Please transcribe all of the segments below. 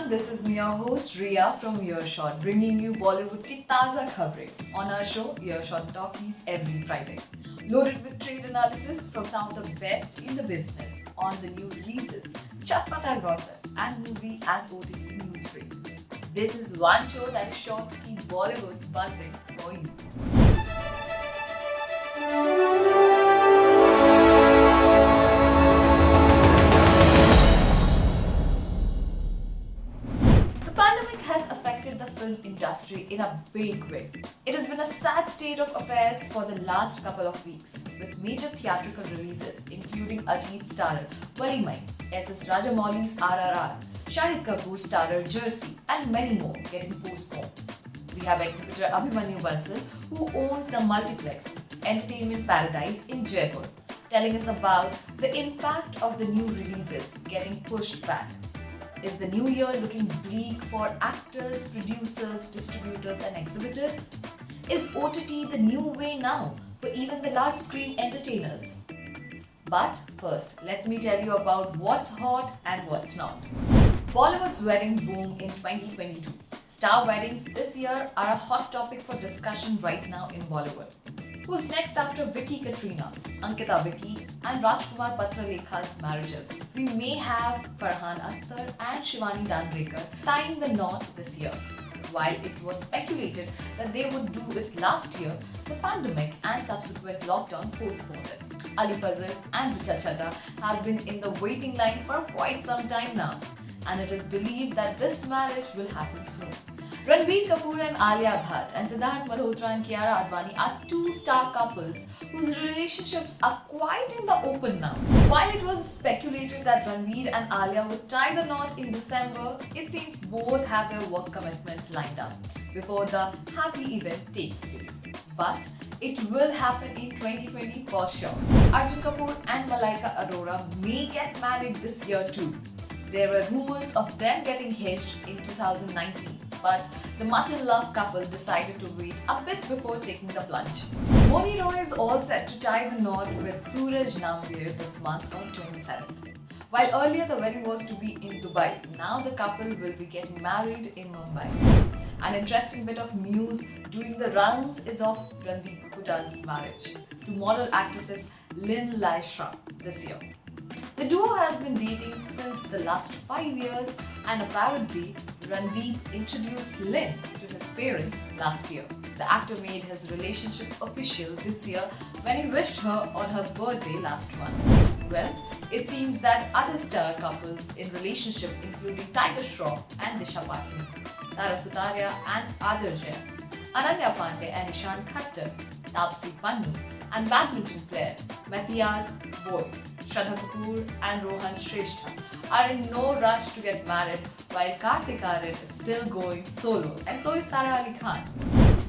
this is me, your host Riya from Earshot, bringing you Bollywood की ताज़ा खबरें on our show Earshot Talkies every Friday. Loaded with trade analysis from some of the best in the business on the new releases, chatpata gossip, and movie and OTT news break. This is one show that is sure to keep Bollywood buzzing for you. The pandemic has affected the film industry in a big way. It has been a sad state of affairs for the last couple of weeks, with major theatrical releases including Ajit starrer Wali Mai, S.S. Rajamouli's RRR, Shahid Kapoor starrer Jersey, and many more getting postponed. We have exhibitor Abhimanyu Bansal, who owns the multiplex Entertainment Paradise in Jaipur, telling us about the impact of the new releases getting pushed back. Is the new year looking bleak for actors, producers, distributors, and exhibitors? Is OTT the new way now for even the large screen entertainers? But first, let me tell you about what's hot and what's not. Bollywood's wedding boom in 2022. Star weddings this year are a hot topic for discussion right now in Bollywood. Who's next after Vicky Katrina, Ankita Vicky, and Rajkumar Patralekha's marriages? We may have Farhan Akhtar and Shivani Danbrekar tying the knot this year. While it was speculated that they would do it last year, the pandemic and subsequent lockdown postponed it. Ali Fazal and Richa Chadha have been in the waiting line for quite some time now, and it is believed that this marriage will happen soon. Ranbir Kapoor and Alia Bhatt and Siddharth Malhotra and Kiara Advani are two star couples whose relationships are quite in the open now. While it was speculated that Ranbir and Alia would tie the knot in December, it seems both have their work commitments lined up before the happy event takes place. But it will happen in 2020 for sure. Arjun Kapoor and Malaika Arora may get married this year too. There were rumors of them getting hitched in 2019, but the much-loved couple decided to wait a bit before taking the plunge. Moni Roy is all set to tie the knot with Suraj Nambir this month on 27th. While earlier the wedding was to be in Dubai, now the couple will be getting married in Mumbai. An interesting bit of news doing the rounds is of Randeep Huda's marriage to model actresses Lynn Laishra this year. The duo has been dating since the last 5 years, and apparently Randeep introduced Lynn to his parents last year. The actor made his relationship official this year when he wished her on her birthday last month. Well, it seems that other star couples in relationship including Tiger Shroff and Disha Patni, Tara Sutaria and Adir Jain, Ananya Pandey and Ishan Khattar, Taapsee Pannu, and badminton player Matthias Boyd, Shraddha Kapoor and Rohan Shrestha are in no rush to get married, while Kartik Aaryan is still going solo, and so is Sara Ali Khan.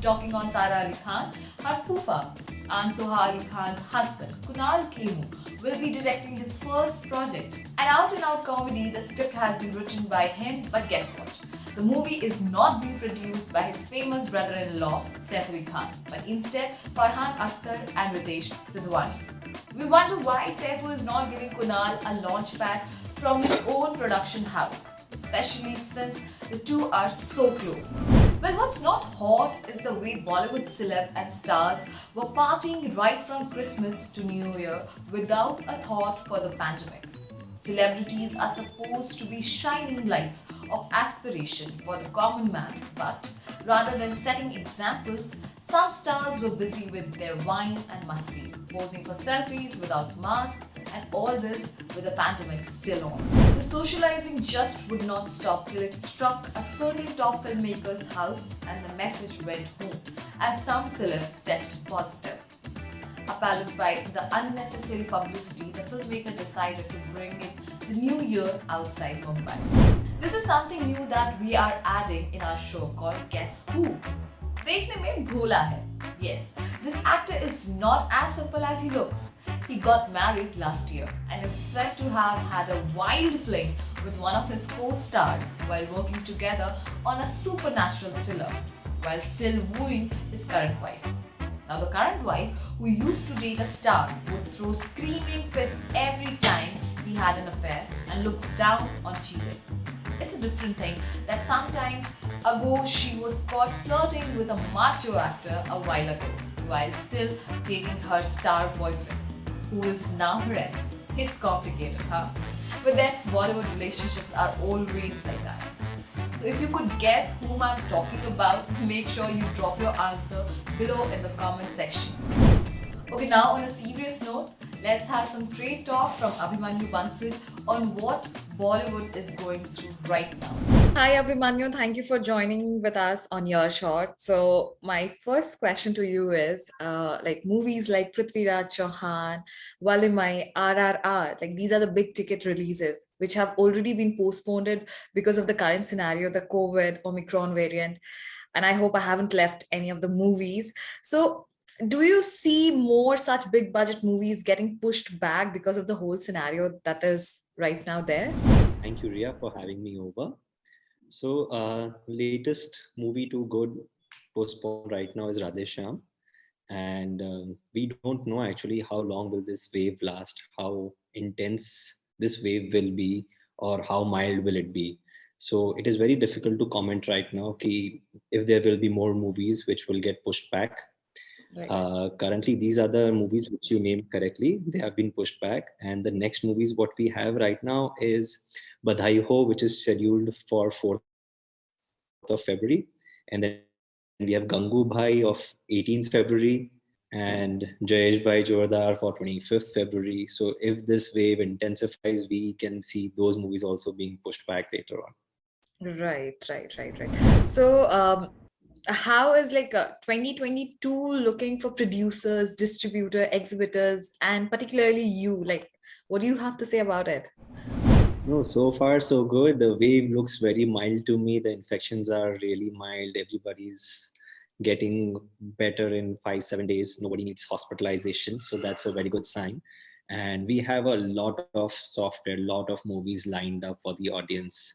Talking on Sara Ali Khan, her fufa, Aunt Soha Ali Khan's husband, Kunal Khemu, will be directing his first project. An out-and-out comedy, the script has been written by him, but guess what? The movie is not being produced by his famous brother-in-law, Saif Ali Khan, but instead Farhan Akhtar and Ritesh Sidhwani. We wonder why Saifu is not giving Kunal a launchpad from his own production house, especially since the two are so close. Well, what's not hot is the way Bollywood celeb and stars were partying right from Christmas to New Year without a thought for the pandemic. Celebrities are supposed to be shining lights of aspiration for the common man, but rather than setting examples, some stars were busy with their wine and masti, posing for selfies without masks, and all this with the pandemic still on. The socializing just would not stop till it struck a certain top filmmaker's house and the message went home as some celebs tested positive. Appalled by the unnecessary publicity, the filmmaker decided to bring in the new year outside Mumbai. This is something new that we are adding in our show called Guess Who? देखने में भोला है. Yes, this actor is not as simple as he looks. He got married last year and is said to have had a wild fling with one of his co-stars while working together on a supernatural thriller, while still wooing his current wife. Now, the current wife, who used to date a star, would throw screaming fits every time he had an affair and looks down on cheating. It's a different thing that sometimes ago she was caught flirting with a macho actor a while ago while still dating her star boyfriend, who is now her ex. It's complicated, huh? But then Bollywood relationships are always like that. So if you could guess whom I'm talking about, make sure you drop your answer below in the comment section. Okay, now on a serious note, let's have some trade talk from Abhimanyu Bansal on what Bollywood is going through right now. Hi Abhimanyu, thank you for joining with us on your short. So my first question to you is, like movies like Prithviraj Chauhan, Valimai, RRR, like these are the big ticket releases which have already been postponed because of the current scenario, the COVID Omicron variant. And I hope I haven't left any of the movies. So do you see more such big budget movies getting pushed back because of the whole scenario that is right now there? Thank you, Ria, for having me over. So, latest movie to go postponed right now is Radhe Shyam, and we don't know actually how long will this wave last, how intense this wave will be, or how mild will it be. So, it is very difficult to comment right now. Ki if there will be more movies which will get pushed back. Right. Currently, these are the movies which you named correctly. They have been pushed back, and the next movies what we have right now is Badhai Ho, which is scheduled for 4th of February, and then we have Gangu Bhai of 18th February, and Jayesh Bhai Jordar for 25th February. So if this wave intensifies, we can see those movies also being pushed back later on. Right. So, how is like 2022 looking for producers, distributor, exhibitors, and particularly you? Like, what do you have to say about it? No, so far so good. The wave looks very mild to me. The infections are really mild. Everybody's getting better in 5, 7 days. Nobody needs hospitalization. So that's a very good sign. And we have a lot of software, lot of movies lined up for the audience.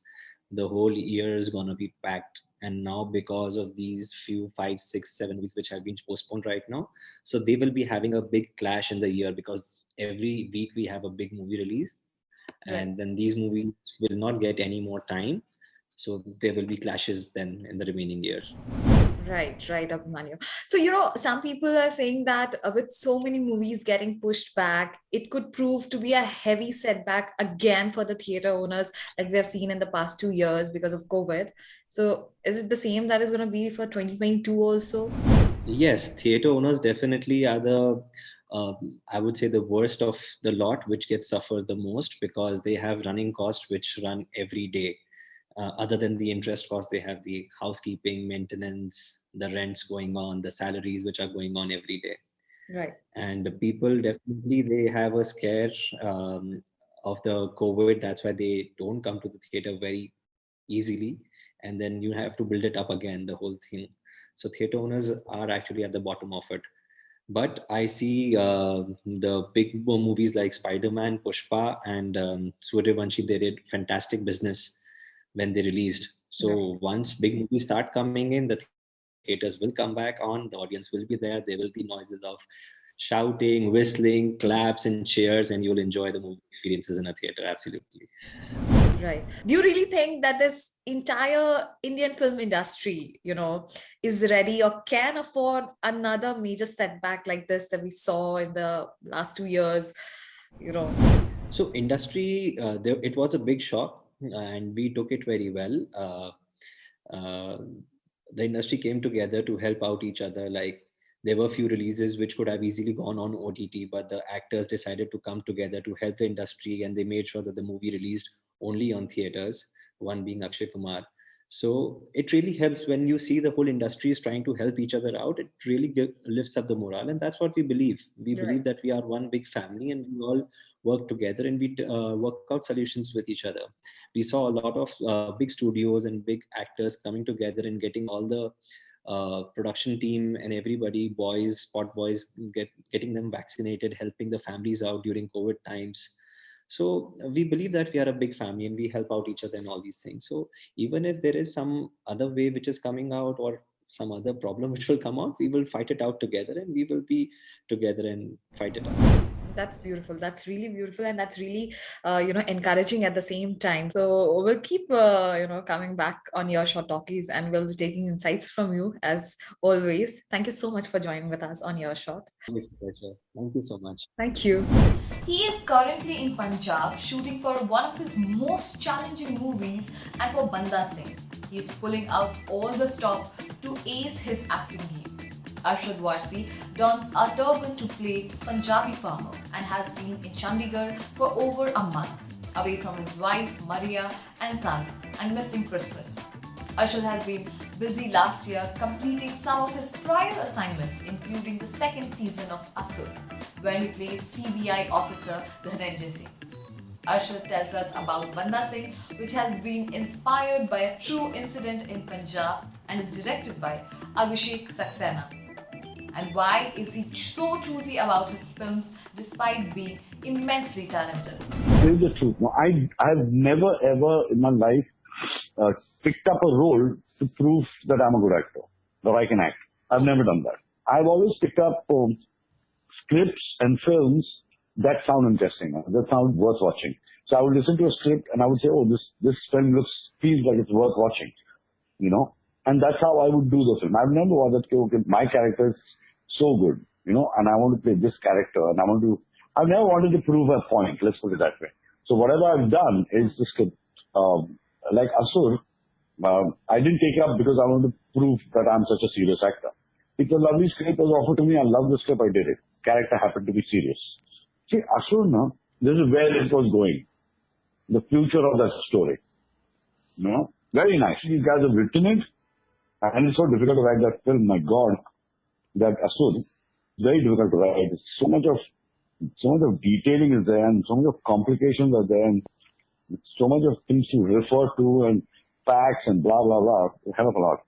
The whole year is gonna be packed. And now because of these few 5, 6, 7 weeks which have been postponed right now, so they will be having a big clash in the year because every week we have a big movie release, Right. and then these movies will not get any more time, so there will be clashes then in the remaining year. Right, Abhimanyu. So, some people are saying that with so many movies getting pushed back, it could prove to be a heavy setback again for the theater owners, like we have seen in the past 2 years because of COVID. So, is it the same that is going to be for 2022 also? Yes, theater owners definitely are the uh, I would say the worst of the lot, which gets suffered the most because they have running costs which run every day. Other than the interest cost, they have the housekeeping, maintenance, the rents going on, the salaries which are going on every day. Right. And the people definitely they have a scare of the COVID. That's why they don't come to the theater very easily, and then you have to build it up again, the whole thing. So theater owners are actually at the bottom of it. But I see the big movies like Spider-Man, Pushpa, and Suryavanshi, they did fantastic business when they released. Right. So once big movies start coming in, the theaters will come back on, the audience will be there, there will be noises of shouting, whistling, claps, and cheers, and you'll enjoy the movie experiences in a theater. Absolutely. Right. Do you really think that this entire Indian film industry, is ready or can afford another major setback like this that we saw in the last 2 years? You know, So industry, it was a big shock, and we took it very well. Uh, the industry came together to help out each other. Like there were few releases which could have easily gone on OTT, but the actors decided to come together to help the industry, and they made sure that the movie released only on theaters. One being Akshay Kumar. So it really helps when you see the whole industry is trying to help each other out. It really lifts up the morale, and that's what we believe. We right. believe that we are one big family, and we all work together and we work out solutions with each other. We saw a lot of big studios and big actors coming together and getting all the production team and everybody, boys, spot boys, getting them vaccinated, helping the families out during COVID times. So we believe that we are a big family and we help out each other in all these things. So even if there is some other way which is coming out, or some other problem which will come out, we will fight it out together, and we will be together and fight it out. That's beautiful. That's really beautiful, and that's really, encouraging at the same time. So we'll keep, coming back on your short talkies, and we'll be taking insights from you as always. Thank you so much for joining with us on your short. It's a pleasure. Thank you so much. Thank you. He is currently in Punjab shooting for one of his most challenging movies and for Banda Singh. He is pulling out all the stop to ace his acting game. Arshad Warsi dons a turban to play Punjabi farmer and has been in Chandigarh for over a month, away from his wife Maria and sons and missing Christmas. Arshad has been busy last year completing some of his prior assignments, including the second season of Asur, where he plays CBI officer Dhananjay Singh. Arshad tells us about Banda Singh, which has been inspired by a true incident in Punjab and is directed by Abhishek Saxena. And why is he so choosy about his films despite being immensely talented? Tell the truth. No, I've never ever in my life picked up a role to prove that I'm a good actor, that I can act. I've never done that. I've always picked up scripts and films that sound interesting, that sound worth watching. So I would listen to a script and I would say, oh, this film feels like it's worth watching, you know. And that's how I would do the film. I've never wanted to, okay, my character is so good, you know, and I want to play this character and I've never wanted to prove a point, let's put it that way. So whatever I've done is the script. Like Asur, I didn't take it up because I wanted to prove that I'm such a serious actor. It's a lovely script was offered to me. I love the script. I did it. Character happened to be serious. See, Asur, no, this is where it was going. The future of that story. You know, very nice. These guys have written it, and it's so difficult to write that film. My God, that Asur, very difficult to write. So much of detailing is there, and so much of complications are there, and so much of things to refer to, and facts and blah blah blah. A hell of a lot.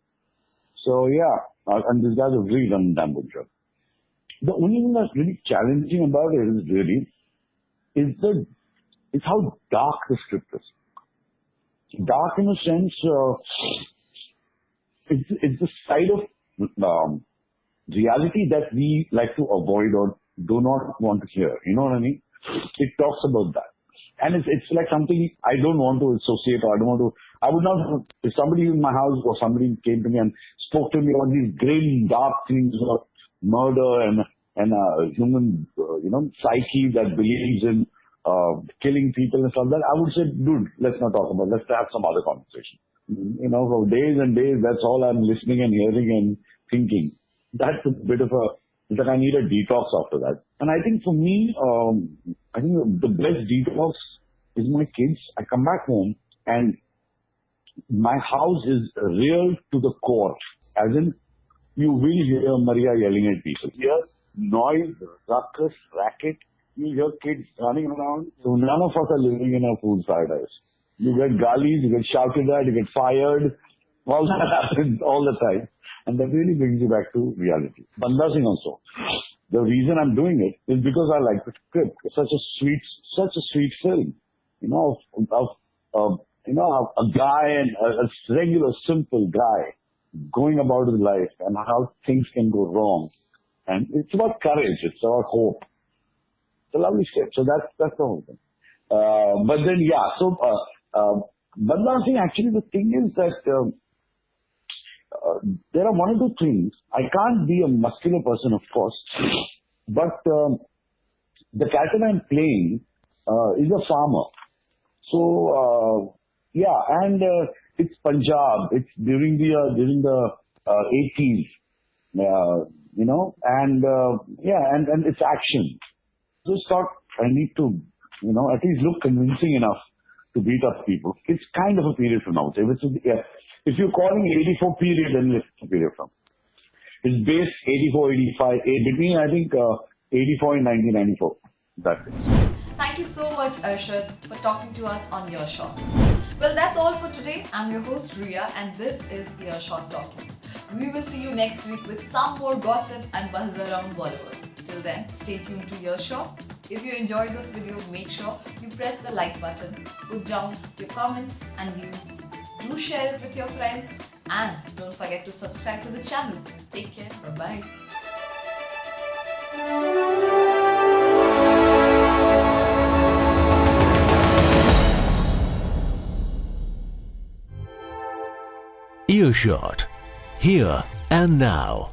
So yeah, and these guys have really done a damn good job. The only thing that's really challenging about it is how dark the script is. Dark in a sense, it's the side of reality that we like to avoid or do not want to hear. You know what I mean? It talks about that. And it's like something I don't want to associate, or I would not, if somebody in my house or somebody came to me and spoke to me about these grim, dark things about murder and human, psyche that believes in killing people and stuff like that, I would say, dude, let's not talk about it. Let's have some other conversation. You know, for days and days, that's all I'm listening and hearing and thinking. That's a bit of it's like I need a detox after that. And I think for me, I think the best detox is my kids. I come back home and my house is real to the core. As in, you will hear Maria yelling at people. You hear noise, ruckus, racket. You hear kids running around. So none of us are living in a fool's paradise. You get galis, you get shouted at, you get fired. All that happens all the time. And that really brings you back to reality. Banda Singh also. The reason I'm doing it is because I like the script. It's such a sweet film. You know, a guy and a regular, simple guy going about his life and how things can go wrong. And it's about courage. It's about hope. It's a lovely script. So that's the whole thing. But then, yeah, so Banda Singh, actually the thing is that there are one or two things. I can't be a muscular person, of course, but the character I'm playing is a farmer. So yeah, and it's Punjab. It's during the 80s, and and it's action. So just thought I need to, at least look convincing enough to beat up people. It's kind of a period film, I would say. If you're calling 84 period, then it's a period film. It's based 84, 85, between I think 84 and 1994. That's it. Thank you so much, Arshad, for talking to us on Earshot. Well, that's all for today. I'm your host, Ria, and this is Earshot Talkies. We will see you next week with some more gossip and buzz around Bollywood. Till then, stay tuned to Earshot. If you enjoyed this video, make sure you press the like button, put down your comments and views. Do share it with your friends and don't forget to subscribe to the channel. Take care. Bye-bye. Earshot, here and now.